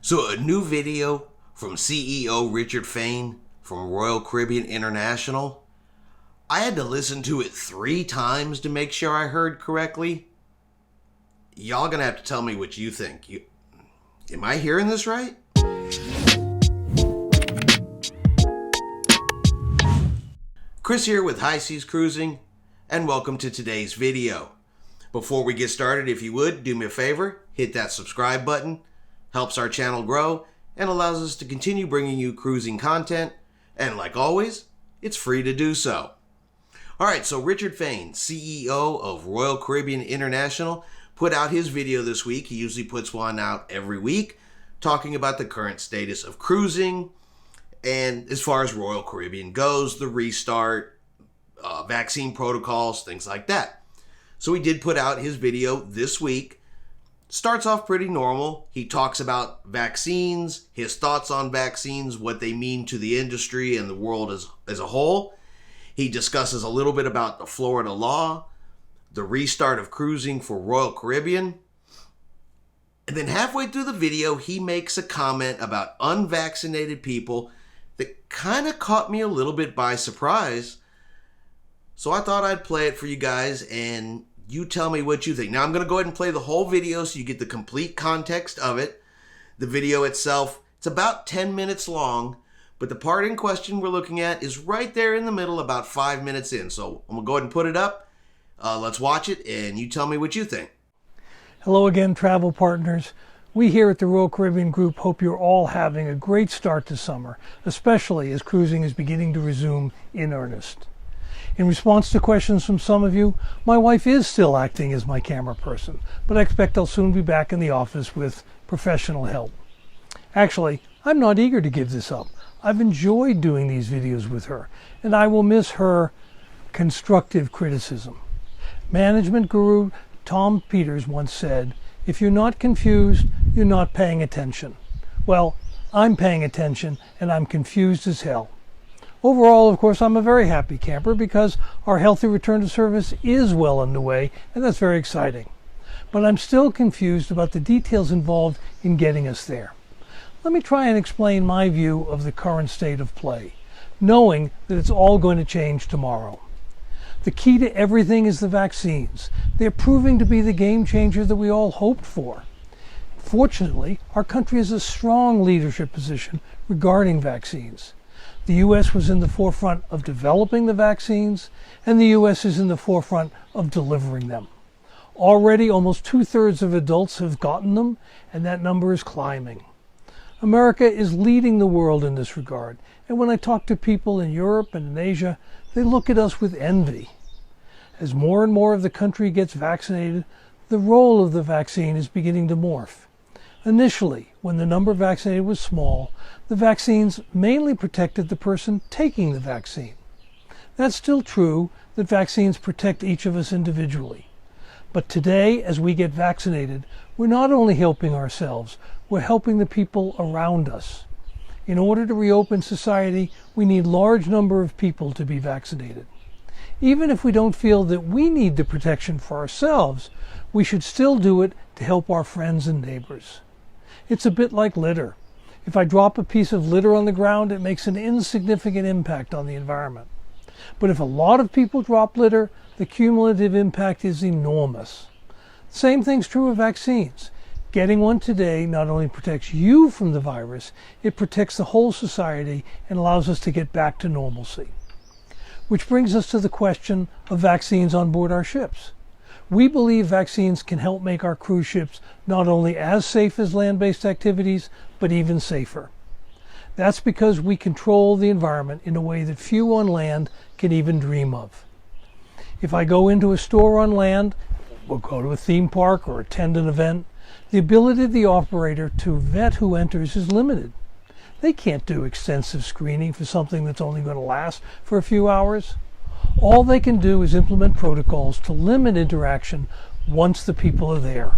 So a new video from CEO Richard Fain from Royal Caribbean International. I had to listen to it 3 times to make sure I heard correctly. Y'all gonna have to tell me what you think. Am I hearing this right? Chris here with High Seas Cruising, and welcome to today's video. Before we get started, if you would, do me a favor, hit that subscribe button. Helps our channel grow and allows us to continue bringing you cruising content. And like always, it's free to do so. All right, so Richard Fain, CEO of Royal Caribbean International, put out his video this week. He usually puts one out every week, talking about the current status of cruising and as far as Royal Caribbean goes, the restart, vaccine protocols, things like that. So he did put out his video this week. Starts off pretty normal. He talks about vaccines, his thoughts on vaccines, what they mean to the industry and the world as a whole. He discusses a little bit about the Florida law, the restart of cruising for Royal Caribbean. And then halfway through the video, he makes a comment about unvaccinated people that kind of caught me a little bit by surprise. So I thought I'd play it for you guys and you tell me what you think. Now I'm going to go ahead and play the whole video so you get the complete context of it. The video itself, it's about 10 minutes long, but the part in question we're looking at is right there in the middle, about 5 minutes in. So I'm going to go ahead and put it up. Let's watch it and you tell me what you think. Hello again, travel partners. We here at the Royal Caribbean Group hope you're all having a great start to summer, especially as cruising is beginning to resume in earnest. In response to questions from some of you, my wife is still acting as my camera person, but I expect I'll soon be back in the office with professional help. Actually, I'm not eager to give this up. I've enjoyed doing these videos with her, and I will miss her constructive criticism. Management guru Tom Peters once said, "If you're not confused, you're not paying attention." Well, I'm paying attention, and I'm confused as hell. Overall, of course, I'm a very happy camper because our healthy return to service is well underway, and that's very exciting. But I'm still confused about the details involved in getting us there. Let me try and explain my view of the current state of play, knowing that it's all going to change tomorrow. The key to everything is the vaccines. They're proving to be the game changer that we all hoped for. Fortunately, our country has a strong leadership position regarding vaccines. The U.S. was in the forefront of developing the vaccines, and the U.S. is in the forefront of delivering them. Already, almost 2/3 of adults have gotten them, and that number is climbing. America is leading the world in this regard, and when I talk to people in Europe and in Asia, they look at us with envy. As more and more of the country gets vaccinated, the role of the vaccine is beginning to morph. Initially, when the number vaccinated was small, the vaccines mainly protected the person taking the vaccine. That's still true that vaccines protect each of us individually. But today, as we get vaccinated, we're not only helping ourselves, we're helping the people around us. In order to reopen society, we need a large number of people to be vaccinated. Even if we don't feel that we need the protection for ourselves, we should still do it to help our friends and neighbors. It's a bit like litter. If I drop a piece of litter on the ground, it makes an insignificant impact on the environment. But if a lot of people drop litter, the cumulative impact is enormous. Same thing's true of vaccines. Getting one today not only protects you from the virus, it protects the whole society and allows us to get back to normalcy. Which brings us to the question of vaccines on board our ships. We believe vaccines can help make our cruise ships not only as safe as land-based activities, but even safer. That's because we control the environment in a way that few on land can even dream of. If I go into a store on land, or go to a theme park or attend an event, the ability of the operator to vet who enters is limited. They can't do extensive screening for something that's only going to last for a few hours. All they can do is implement protocols to limit interaction once the people are there.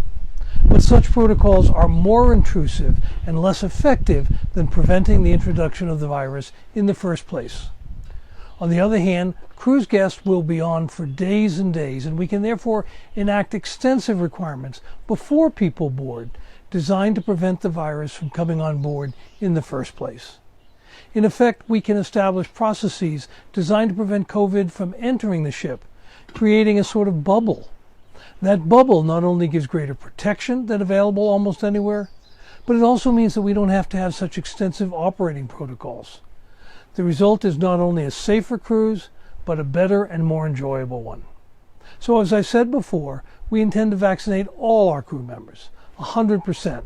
But such protocols are more intrusive and less effective than preventing the introduction of the virus in the first place. On the other hand, cruise guests will be on for days and days, and we can therefore enact extensive requirements before people board designed to prevent the virus from coming on board in the first place. In effect, we can establish processes designed to prevent COVID from entering the ship, creating a sort of bubble. That bubble not only gives greater protection than available almost anywhere, but it also means that we don't have to have such extensive operating protocols. The result is not only a safer cruise, but a better and more enjoyable one. So as I said before, we intend to vaccinate all our crew members, 100%.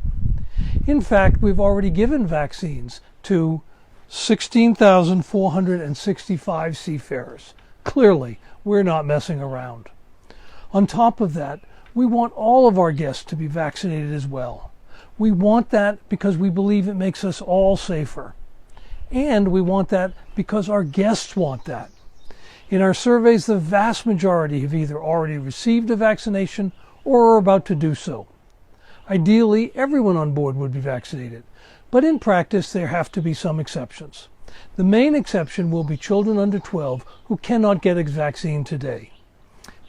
In fact, we've already given vaccines to 16,465 seafarers. Clearly, we're not messing around. On top of that, we want all of our guests to be vaccinated as well. We want that because we believe it makes us all safer. And we want that because our guests want that. In our surveys, the vast majority have either already received a vaccination or are about to do so. Ideally, everyone on board would be vaccinated, but in practice, there have to be some exceptions. The main exception will be children under 12 who cannot get a vaccine today.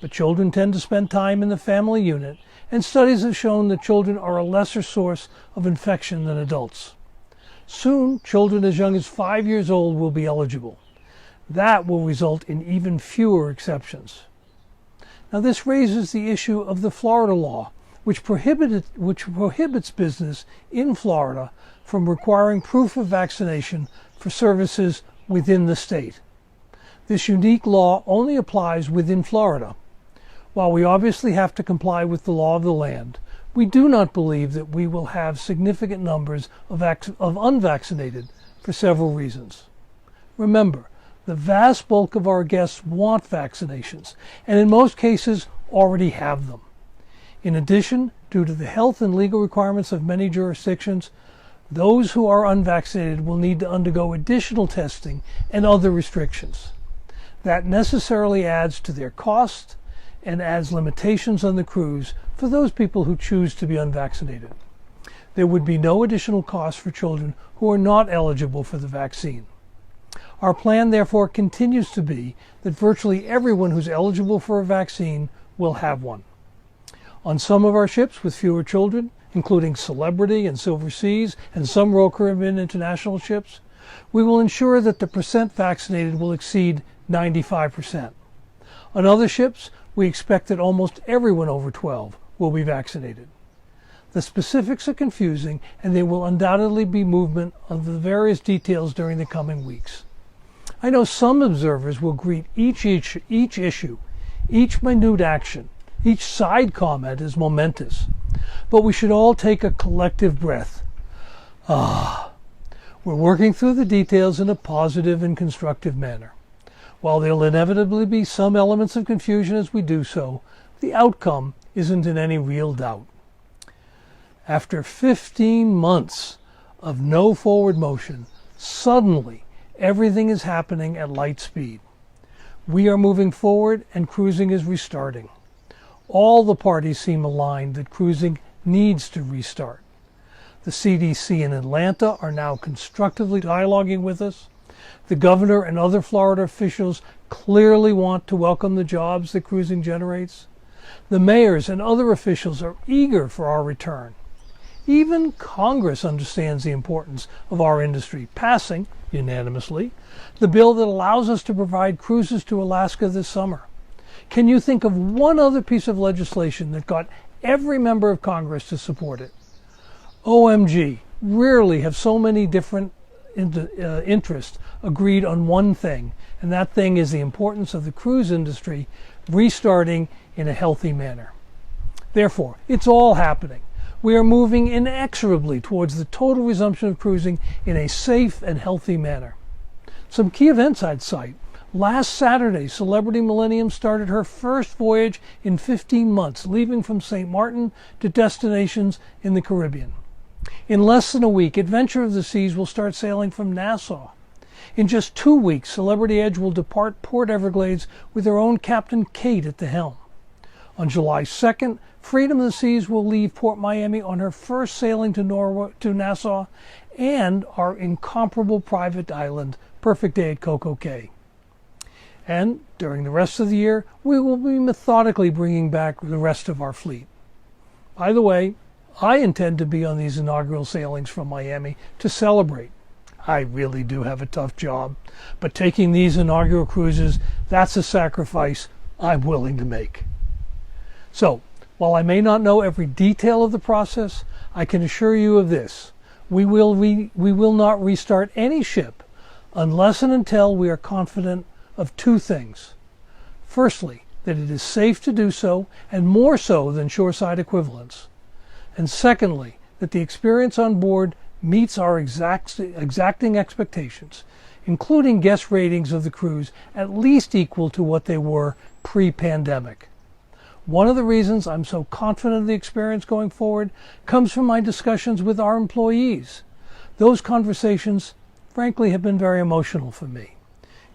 But children tend to spend time in the family unit, and studies have shown that children are a lesser source of infection than adults. Soon, children as young as 5 years old will be eligible. That will result in even fewer exceptions. Now, this raises the issue of the Florida law, which prohibits business in Florida from requiring proof of vaccination for services within the state. This unique law only applies within Florida. While we obviously have to comply with the law of the land, we do not believe that we will have significant numbers of unvaccinated for several reasons. Remember, the vast bulk of our guests want vaccinations, and in most cases already have them. In addition, due to the health and legal requirements of many jurisdictions, those who are unvaccinated will need to undergo additional testing and other restrictions. That necessarily adds to their cost and adds limitations on the cruise for those people who choose to be unvaccinated. There would be no additional cost for children who are not eligible for the vaccine. Our plan, therefore, continues to be that virtually everyone who's eligible for a vaccine will have one. On some of our ships with fewer children, including Celebrity and Silver Seas and some Royal Caribbean international ships, we will ensure that the percent vaccinated will exceed 95%. On other ships, we expect that almost everyone over 12 will be vaccinated. The specifics are confusing, and there will undoubtedly be movement on the various details during the coming weeks. I know some observers will greet each issue, each minute action, each side comment as momentous, but we should all take a collective breath. We're working through the details in a positive and constructive manner. While there'll inevitably be some elements of confusion as we do so, the outcome isn't in any real doubt. After 15 months of no forward motion, suddenly everything is happening at light speed. We are moving forward and cruising is restarting. All the parties seem aligned that cruising needs to restart. The CDC in Atlanta are now constructively dialoguing with us. The governor and other Florida officials clearly want to welcome the jobs that cruising generates. The mayors and other officials are eager for our return. Even Congress understands the importance of our industry, passing, unanimously, the bill that allows us to provide cruises to Alaska this summer. Can you think of one other piece of legislation that got every member of Congress to support it? OMG, rarely have so many different interests agreed on one thing, and that thing is the importance of the cruise industry restarting in a healthy manner. Therefore, it's all happening. We are moving inexorably towards the total resumption of cruising in a safe and healthy manner. Some key events I'd cite. Last Saturday, Celebrity Millennium started her first voyage in 15 months, leaving from St. Martin to destinations in the Caribbean. In less than a week, Adventure of the Seas will start sailing from Nassau. In just 2 weeks, Celebrity Edge will depart Port Everglades with her own Captain Kate at the helm. On July 2nd, Freedom of the Seas will leave Port Miami on her first sailing to Nassau and our incomparable private island, Perfect Day at Coco Cay. And during the rest of the year, we will be methodically bringing back the rest of our fleet. By the way, I intend to be on these inaugural sailings from Miami to celebrate. I really do have a tough job, but taking these inaugural cruises, that's a sacrifice I'm willing to make. So, while I may not know every detail of the process, I can assure you of this. We will not restart any ship unless and until we are confident of two things. Firstly, that it is safe to do so, and more so than shoreside equivalents. And secondly, that the experience on board meets our exacting expectations, including guest ratings of the cruise at least equal to what they were pre-pandemic. One of the reasons I'm so confident of the experience going forward comes from my discussions with our employees. Those conversations, frankly, have been very emotional for me.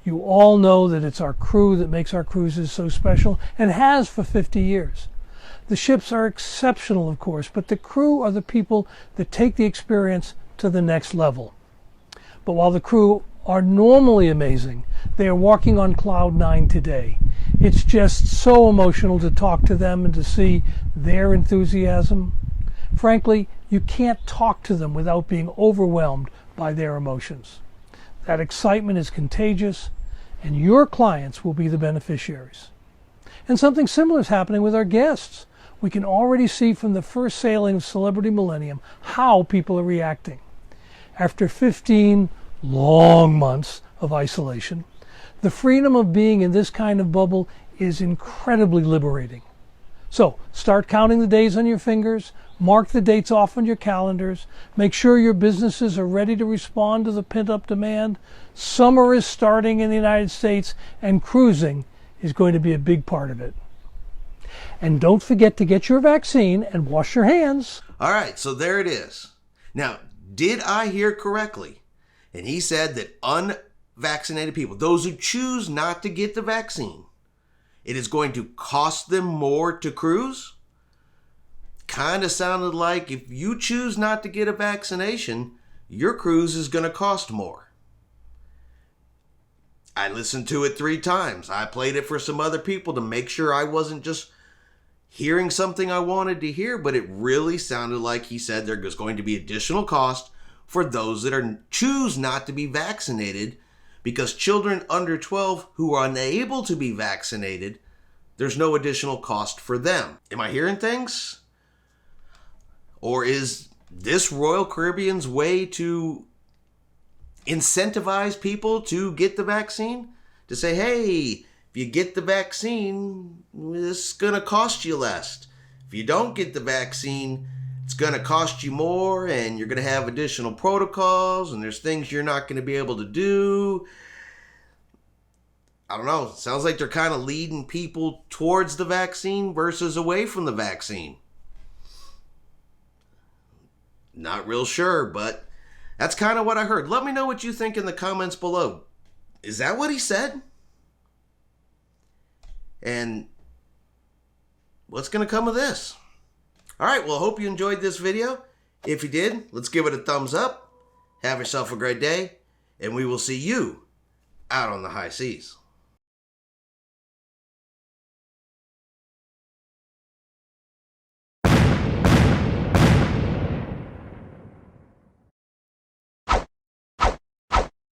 You all know that it's our crew that makes our cruises so special, and has for 50 years. The ships are exceptional, of course, but the crew are the people that take the experience to the next level. But while the crew are normally amazing, they are walking on cloud nine today. It's just so emotional to talk to them and to see their enthusiasm. Frankly, you can't talk to them without being overwhelmed by their emotions. That excitement is contagious, and your clients will be the beneficiaries. And something similar is happening with our guests. We can already see from the first sailing of Celebrity Millennium how people are reacting. After 15 long months of isolation, the freedom of being in this kind of bubble is incredibly liberating. So start counting the days on your fingers, mark the dates off on your calendars, make sure your businesses are ready to respond to the pent-up demand. Summer is starting in the United States, and cruising is going to be a big part of it. And don't forget to get your vaccine and wash your hands. All right, so there it is. Now, did I hear correctly? And he said that unvaccinated people, those who choose not to get the vaccine, it is going to cost them more to cruise? Kind of sounded like if you choose not to get a vaccination, your cruise is going to cost more. I listened to it 3 times. I played it for some other people to make sure I wasn't just hearing something I wanted to hear, but it really sounded like he said there was going to be additional cost for those that choose not to be vaccinated, because children under 12 who are unable to be vaccinated, there's no additional cost for them. Am I hearing things? Or is this Royal Caribbean's way to incentivize people to get the vaccine? To say, hey, if you get the vaccine, it's going to cost you less. If you don't get the vaccine, it's going to cost you more, and you're going to have additional protocols, and there's things you're not going to be able to do. I don't know. It sounds like they're kind of leading people towards the vaccine versus away from the vaccine. Not real sure, but that's kind of what I heard. Let me know what you think in the comments below. Is that what he said? And what's going to come of this? All right, well, hope you enjoyed this video. If you did, let's give it a thumbs up. Have yourself a great day, and we will see you out on the high seas.